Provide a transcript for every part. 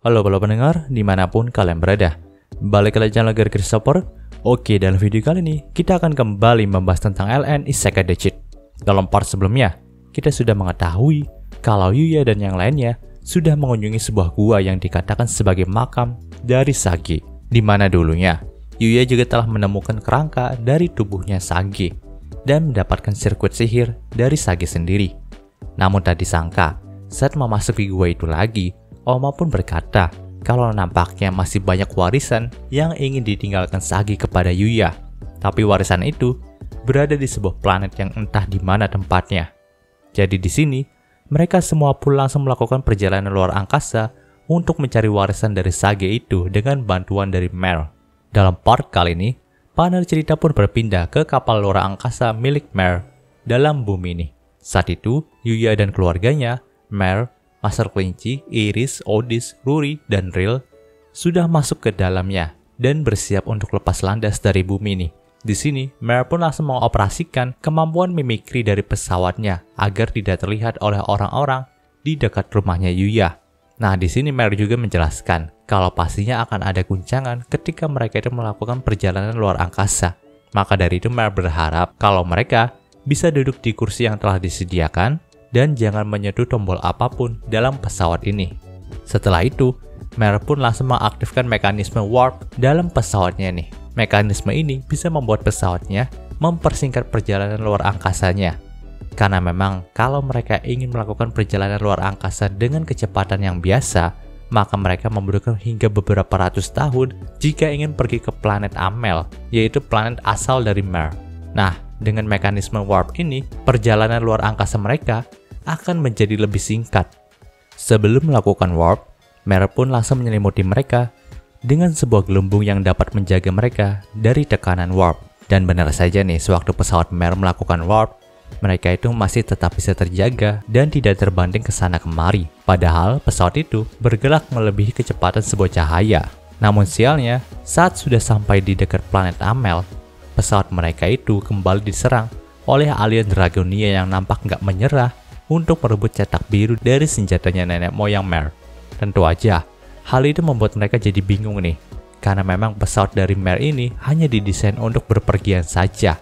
Halo pendengar, dimanapun kalian berada. Balik ke channel Gear Christopher. Oke, dalam video kali ini, kita akan kembali membahas tentang LN Isekai Decade. Dalam part sebelumnya, kita sudah mengetahui kalau Yuya dan yang lainnya sudah mengunjungi sebuah gua yang dikatakan sebagai makam dari Sage. Di mana dulunya, Yuya juga telah menemukan kerangka dari tubuhnya Sage dan mendapatkan sirkuit sihir dari Sage sendiri. Namun tak disangka, saat memasuki gua itu lagi, Oma pun berkata kalau nampaknya masih banyak warisan yang ingin ditinggalkan Sage kepada Yuya. Tapi warisan itu berada di sebuah planet yang entah di mana tempatnya. Jadi di sini, mereka semua pun langsung melakukan perjalanan luar angkasa untuk mencari warisan dari Sage itu dengan bantuan dari Mer. Dalam part kali ini, panel cerita pun berpindah ke kapal luar angkasa milik Mer dalam bumi ini. Saat itu, Yuya dan keluarganya, Mer, Master Kelinci, Iris, Odis, Ruri, dan Ril sudah masuk ke dalamnya dan bersiap untuk lepas landas dari bumi ini. Di sini, Mer pun langsung mengoperasikan kemampuan mimikri dari pesawatnya agar tidak terlihat oleh orang-orang di dekat rumahnya Yuya. Nah, di sini Mer juga menjelaskan kalau pastinya akan ada guncangan ketika mereka itu melakukan perjalanan luar angkasa. Maka dari itu Mer berharap kalau mereka bisa duduk di kursi yang telah disediakan dan jangan menyentuh tombol apapun dalam pesawat ini. Setelah itu, Mer pun langsung mengaktifkan mekanisme warp dalam pesawatnya nih. Mekanisme ini bisa membuat pesawatnya mempersingkat perjalanan luar angkasanya. Karena memang kalau mereka ingin melakukan perjalanan luar angkasa dengan kecepatan yang biasa, maka mereka membutuhkan hingga beberapa ratus tahun jika ingin pergi ke planet Amel, yaitu planet asal dari Mer. Nah, dengan mekanisme warp ini, perjalanan luar angkasa mereka akan menjadi lebih singkat. Sebelum melakukan warp, Mer pun langsung menyelimuti mereka dengan sebuah gelembung yang dapat menjaga mereka dari tekanan warp. Dan benar saja nih, sewaktu pesawat Mer melakukan warp, mereka itu masih tetap bisa terjaga dan tidak terbanding ke sana kemari. Padahal pesawat itu bergerak melebihi kecepatan sebuah cahaya. Namun sialnya, saat sudah sampai di dekat planet Amel, pesawat mereka itu kembali diserang oleh alien Dragonia yang nampak nggak menyerah untuk merebut cetak biru dari senjatanya nenek moyang Mer. Tentu aja, hal itu membuat mereka jadi bingung nih, karena memang pesawat dari Mer ini hanya didesain untuk berpergian saja,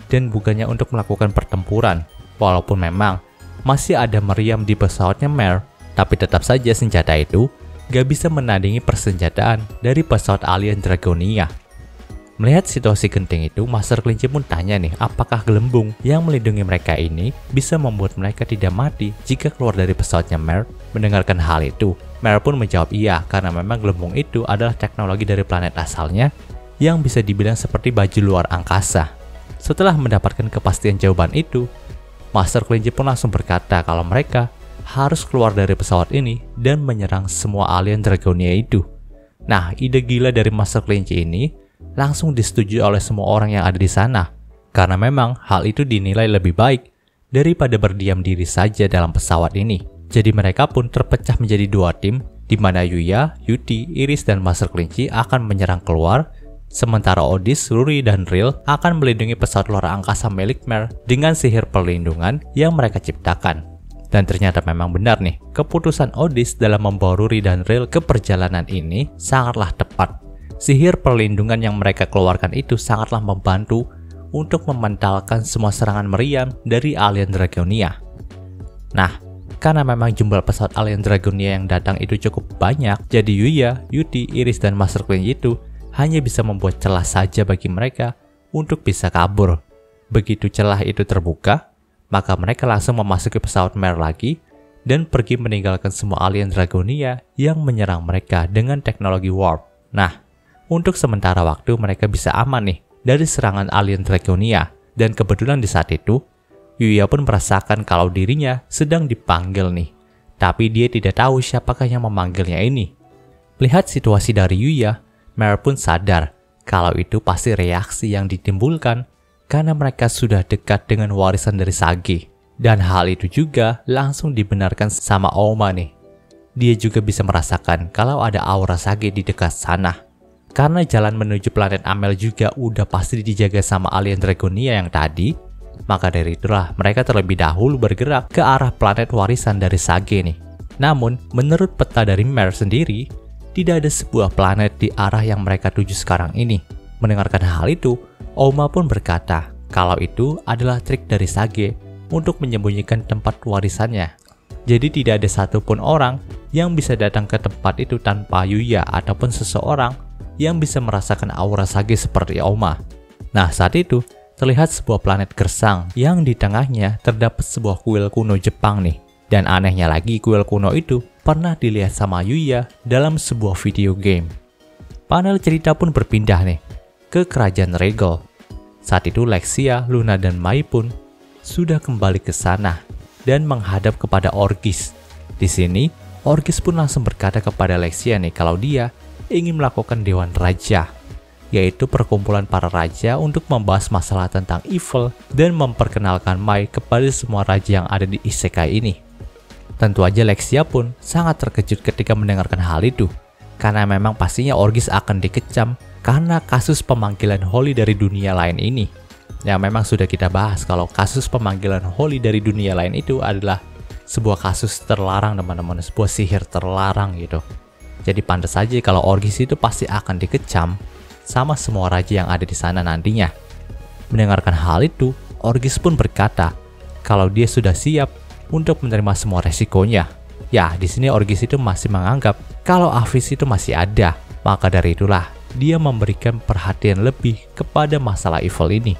dan bukannya untuk melakukan pertempuran. Walaupun memang masih ada meriam di pesawatnya Mer, tapi tetap saja senjata itu gak bisa menandingi persenjataan dari pesawat alien Dragonia. Melihat situasi genting itu, Master Kelinci pun tanya nih, apakah gelembung yang melindungi mereka ini bisa membuat mereka tidak mati jika keluar dari pesawatnya Mer? Mendengarkan hal itu, Mer pun menjawab iya, karena memang gelembung itu adalah teknologi dari planet asalnya yang bisa dibilang seperti baju luar angkasa. Setelah mendapatkan kepastian jawaban itu, Master Kelinci pun langsung berkata kalau mereka harus keluar dari pesawat ini dan menyerang semua alien Dragonia itu. Nah, ide gila dari Master Kelinci ini langsung disetujui oleh semua orang yang ada di sana, karena memang hal itu dinilai lebih baik daripada berdiam diri saja dalam pesawat ini. Jadi mereka pun terpecah menjadi dua tim, di mana Yuya, Yuti, Iris, dan Master Kelinci akan menyerang keluar, sementara Odis, Ruri, dan Ril akan melindungi pesawat luar angkasa milik Mer dengan sihir perlindungan yang mereka ciptakan. Dan ternyata memang benar nih, keputusan Odis dalam membawa Ruri dan Ril ke perjalanan ini sangatlah tepat. Sihir perlindungan yang mereka keluarkan itu sangatlah membantu untuk mementalkan semua serangan meriam dari alien Dragonia. Nah, karena memang jumlah pesawat alien Dragonia yang datang itu cukup banyak, jadi Yuya, Yuti, Iris, dan Master Kelinci itu hanya bisa membuat celah saja bagi mereka untuk bisa kabur. Begitu celah itu terbuka, maka mereka langsung memasuki pesawat Mer lagi dan pergi meninggalkan semua alien Dragonia yang menyerang mereka dengan teknologi warp. Nah, untuk sementara waktu mereka bisa aman nih dari serangan alien Dragonia. Dan kebetulan di saat itu, Yuya pun merasakan kalau dirinya sedang dipanggil nih. Tapi dia tidak tahu siapakah yang memanggilnya ini. Melihat situasi dari Yuya, Mer pun sadar kalau itu pasti reaksi yang ditimbulkan karena mereka sudah dekat dengan warisan dari Sage. Dan hal itu juga langsung dibenarkan sama Oma nih. Dia juga bisa merasakan kalau ada aura Sage di dekat sana. Karena jalan menuju planet Amel juga udah pasti dijaga sama alien Dragonia yang tadi, maka dari itulah mereka terlebih dahulu bergerak ke arah planet warisan dari Sage nih. Namun, menurut peta dari Mer sendiri, tidak ada sebuah planet di arah yang mereka tuju sekarang ini. Mendengarkan hal itu, Oma pun berkata kalau itu adalah trik dari Sage untuk menyembunyikan tempat warisannya. Jadi tidak ada satupun orang yang bisa datang ke tempat itu tanpa Yuya ataupun seseorang yang bisa merasakan aura Sage seperti Oma. Nah, saat itu terlihat sebuah planet gersang yang di tengahnya terdapat sebuah kuil kuno Jepang nih. Dan anehnya lagi, kuil kuno itu pernah dilihat sama Yuya dalam sebuah video game. Panel cerita pun berpindah nih ke kerajaan Regal. Saat itu Lexia, Luna, dan Mai pun sudah kembali ke sana dan menghadap kepada Orgis. Di sini, Orgis pun langsung berkata kepada Lexia nih kalau dia ingin melakukan Dewan Raja, yaitu perkumpulan para raja untuk membahas masalah tentang evil dan memperkenalkan Mai kepada semua raja yang ada di isekai ini. Tentu aja Lexia pun sangat terkejut ketika mendengarkan hal itu, karena memang pastinya Orgis akan dikecam karena kasus pemanggilan Holly dari dunia lain ini. Ya, memang sudah kita bahas kalau kasus pemanggilan Holly dari dunia lain itu adalah sebuah kasus terlarang teman-teman, sebuah sihir terlarang gitu. Jadi pantas saja kalau Orgis itu pasti akan dikecam sama semua raja yang ada di sana nantinya. Mendengarkan hal itu, Orgis pun berkata kalau dia sudah siap untuk menerima semua resikonya. Ya, di sini Orgis itu masih menganggap kalau Aphis itu masih ada. Maka dari itulah dia memberikan perhatian lebih kepada masalah evil ini.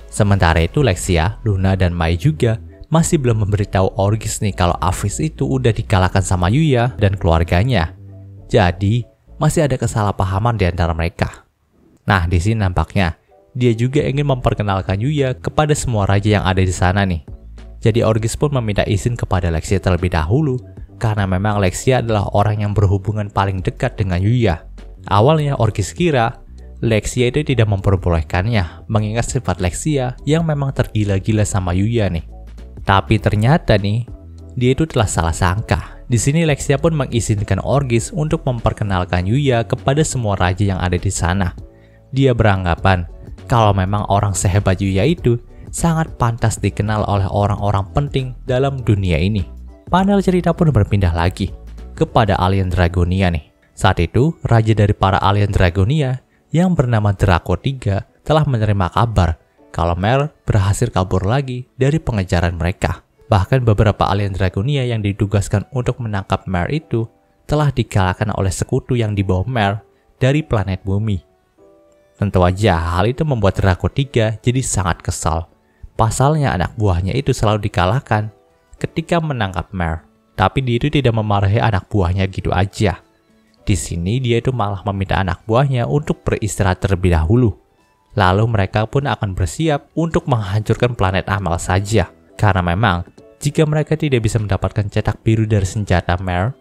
Sementara itu Lexia, Luna, dan Mai juga masih belum memberitahu Orgis nih kalau Aphis itu udah dikalahkan sama Yuya dan keluarganya. Jadi masih ada kesalahpahaman di antara mereka. Nah, di sini nampaknya dia juga ingin memperkenalkan Yuya kepada semua raja yang ada di sana nih. Jadi Orgis pun meminta izin kepada Lexia terlebih dahulu karena memang Lexia adalah orang yang berhubungan paling dekat dengan Yuya. Awalnya Orgis kira Lexia itu tidak memperbolehkannya mengingat sifat Lexia yang memang tergila-gila sama Yuya nih. Tapi ternyata nih dia itu telah salah sangka. Di sini Lexia pun mengizinkan Orgis untuk memperkenalkan Yuya kepada semua raja yang ada di sana. Dia beranggapan kalau memang orang sehebat Yuya itu sangat pantas dikenal oleh orang-orang penting dalam dunia ini. Panel cerita pun berpindah lagi kepada alien Dragonia nih. Saat itu, raja dari para alien Dragonia yang bernama Draco III telah menerima kabar kalau Mer berhasil kabur lagi dari pengejaran mereka. Bahkan beberapa alien Dragonia yang ditugaskan untuk menangkap Mer itu telah dikalahkan oleh sekutu yang dibawa Mer dari planet bumi. Tentu aja hal itu membuat Draco III jadi sangat kesal. Pasalnya anak buahnya itu selalu dikalahkan ketika menangkap Mer. Tapi dia itu tidak memarahi anak buahnya gitu aja. Di sini dia itu malah meminta anak buahnya untuk beristirahat terlebih dahulu. Lalu mereka pun akan bersiap untuk menghancurkan planet Amal saja. Karena memang jika mereka tidak bisa mendapatkan cetak biru dari senjata Mer,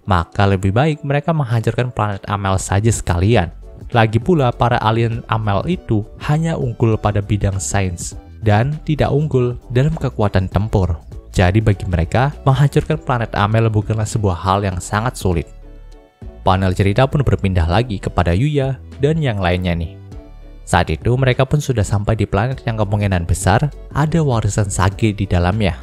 maka lebih baik mereka menghancurkan planet Amal saja sekalian. Lagi pula para alien Amal itu hanya unggul pada bidang sains dan tidak unggul dalam kekuatan tempur. Jadi bagi mereka, menghancurkan planet Amel bukanlah sebuah hal yang sangat sulit. Panel cerita pun berpindah lagi kepada Yuya dan yang lainnya nih. Saat itu mereka pun sudah sampai di planet yang kemungkinan besar ada warisan Sage di dalamnya.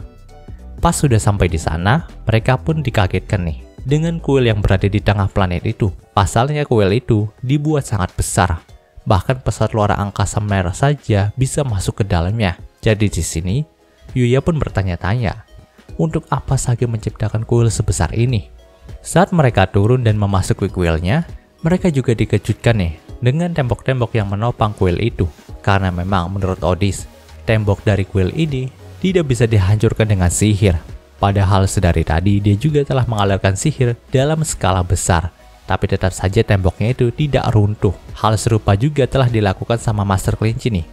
Pas sudah sampai di sana, mereka pun dikagetkan nih dengan kuil yang berada di tengah planet itu. Pasalnya kuil itu dibuat sangat besar. Bahkan pesawat luar angkasa merah saja bisa masuk ke dalamnya. Jadi di sini, Yuya pun bertanya-tanya, untuk apa Sage menciptakan kuil sebesar ini? Saat mereka turun dan memasuki kuilnya, mereka juga dikejutkan nih dengan tembok-tembok yang menopang kuil itu. Karena memang menurut Odis, tembok dari kuil ini tidak bisa dihancurkan dengan sihir. Padahal sedari tadi dia juga telah mengalirkan sihir dalam skala besar. Tapi tetap saja temboknya itu tidak runtuh. Hal serupa juga telah dilakukan sama Master Kelinci nih.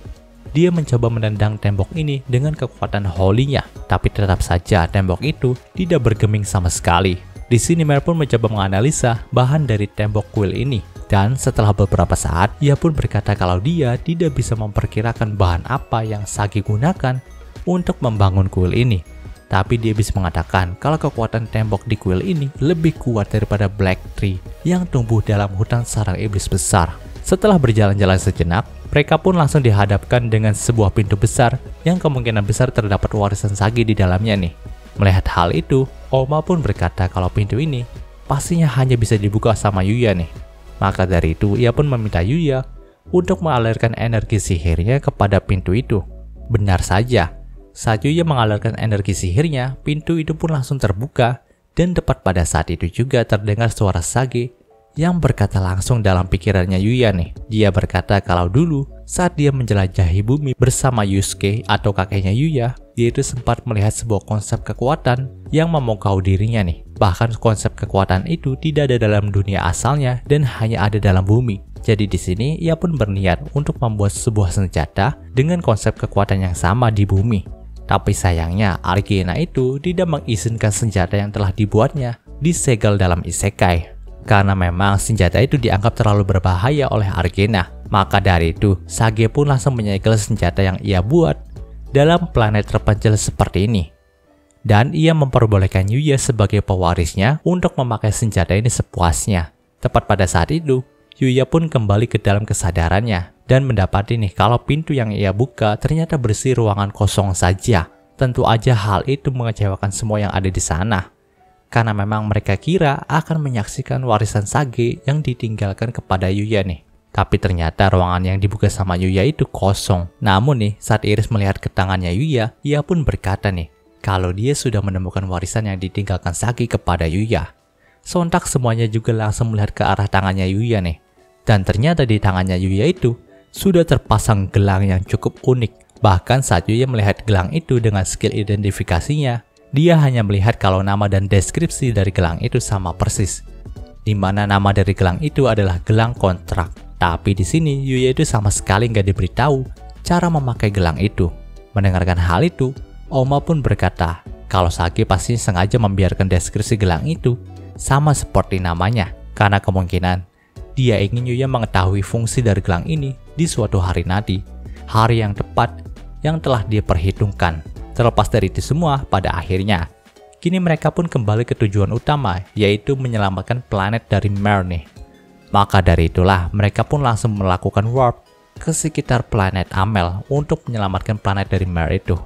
Dia mencoba menendang tembok ini dengan kekuatan Holy-nya, tapi tetap saja tembok itu tidak bergeming sama sekali. Di sini Mer pun mencoba menganalisa bahan dari tembok kuil ini. Dan setelah beberapa saat, ia pun berkata kalau dia tidak bisa memperkirakan bahan apa yang Sage gunakan untuk membangun kuil ini. Tapi dia bisa mengatakan kalau kekuatan tembok di kuil ini lebih kuat daripada Black Tree yang tumbuh dalam hutan sarang iblis besar. Setelah berjalan-jalan sejenak, mereka pun langsung dihadapkan dengan sebuah pintu besar yang kemungkinan besar terdapat warisan Sage di dalamnya nih. Melihat hal itu, Oma pun berkata kalau pintu ini pastinya hanya bisa dibuka sama Yuya nih. Maka dari itu, ia pun meminta Yuya untuk mengalirkan energi sihirnya kepada pintu itu. Benar saja, saat Yuya mengalirkan energi sihirnya, pintu itu pun langsung terbuka, dan tepat pada saat itu juga terdengar suara Sage yang berkata langsung dalam pikirannya Yuya nih. Dia berkata kalau dulu saat dia menjelajahi bumi bersama Yusuke atau kakeknya Yuya, dia itu sempat melihat sebuah konsep kekuatan yang memukau dirinya nih. Bahkan konsep kekuatan itu tidak ada dalam dunia asalnya dan hanya ada dalam bumi. Jadi di sini ia pun berniat untuk membuat sebuah senjata dengan konsep kekuatan yang sama di bumi. Tapi sayangnya Argena itu tidak mengizinkan senjata yang telah dibuatnya disegel dalam isekai. Karena memang senjata itu dianggap terlalu berbahaya oleh Argena. Maka dari itu, Sage pun langsung menyegel senjata yang ia buat dalam planet terpencil seperti ini. Dan ia memperbolehkan Yuya sebagai pewarisnya untuk memakai senjata ini sepuasnya. Tepat pada saat itu, Yuya pun kembali ke dalam kesadarannya dan mendapati nih kalau pintu yang ia buka ternyata berisi ruangan kosong saja. Tentu aja hal itu mengecewakan semua yang ada di sana. Karena memang mereka kira akan menyaksikan warisan Sage yang ditinggalkan kepada Yuya nih. Tapi ternyata ruangan yang dibuka sama Yuya itu kosong. Namun nih, saat Iris melihat ke tangannya Yuya, ia pun berkata nih, kalau dia sudah menemukan warisan yang ditinggalkan Sage kepada Yuya. Sontak semuanya juga langsung melihat ke arah tangannya Yuya nih. Dan ternyata di tangannya Yuya itu sudah terpasang gelang yang cukup unik. Bahkan saat Yuya melihat gelang itu dengan skill identifikasinya, dia hanya melihat kalau nama dan deskripsi dari gelang itu sama persis. Di mana nama dari gelang itu adalah gelang kontrak. Tapi di sini Yuya itu sama sekali nggak diberitahu cara memakai gelang itu. Mendengarkan hal itu, Oma pun berkata kalau Sage pasti sengaja membiarkan deskripsi gelang itu sama seperti namanya. Karena kemungkinan dia ingin Yuya mengetahui fungsi dari gelang ini di suatu hari nanti. Hari yang tepat yang telah dia perhitungkan. Terlepas dari itu semua, pada akhirnya, kini mereka pun kembali ke tujuan utama, yaitu menyelamatkan planet dari Mer nih. Maka dari itulah, mereka pun langsung melakukan warp ke sekitar planet Amel untuk menyelamatkan planet dari Mer itu.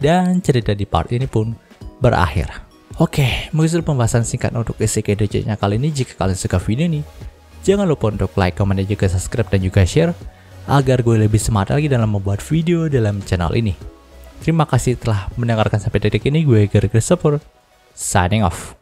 Dan cerita di part ini pun berakhir. Oke, mengisi pembahasan singkat untuk Isekai Digit-nya kali ini. Jika kalian suka video ini, jangan lupa untuk like, komen, dan juga subscribe dan juga share, agar gue lebih semangat lagi dalam membuat video dalam channel ini. Terima kasih telah mendengarkan sampai detik ini. Gue Gary Christopher, signing off.